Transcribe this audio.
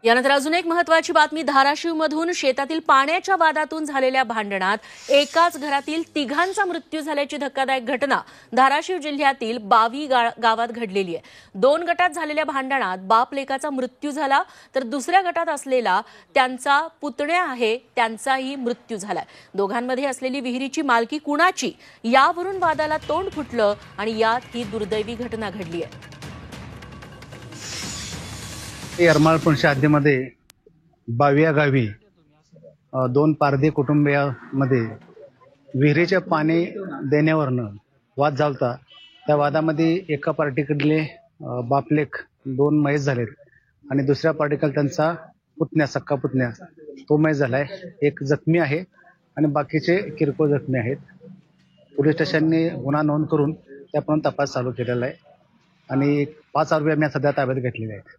यानंतर अजून एक महत्त्वाची बातमी, धाराशिवमधून शेतातील पाण्याच्या वादातून झालेल्या भांडणात एकाच घरातील तिघांचा मृत्यू झाल्याची धक्कादायक घटना धाराशिव जिल्ह्यातील बावी गावात घडलेली आहे। 2 गटात झालेल्या भांडणात बाप लेकाचा मृत्यू झाला, तर दुसऱ्या गटात असलेला त्यांचा पुतण्या आहे त्यांचाही मृत्यू झालाय। दोघांमध्ये असलेली विहिरीची मालकी कुणाची यावरून वादाला तोंड फुटलं आणि यात ही दुर्दैवी घटना घडली आहे। येरमाळपूरच्या हद्दीमध्ये बाविया गावी 2 पारधी कुटुंबियांमध्ये विहिरीचे पाणी देण्यावरनं वाद झालता। त्या वादामध्ये एका पार्टीकडले बापलेक 2 मयत झालेत आणि दुसऱ्या पार्टीकडे त्यांचा पुतण्या, सक्का पुतण्या तो मयत झालाय। एक जखमी आहे आणि बाकीचे किरकोळ जखमी आहेत। पोलीस स्टेशनने गुन्हा नोंद करून त्याप्रमाणे तपास चालू केलेला आहे आणि 5 आरोपी आम्ही सध्या ताब्यात घेतलेले आहेत।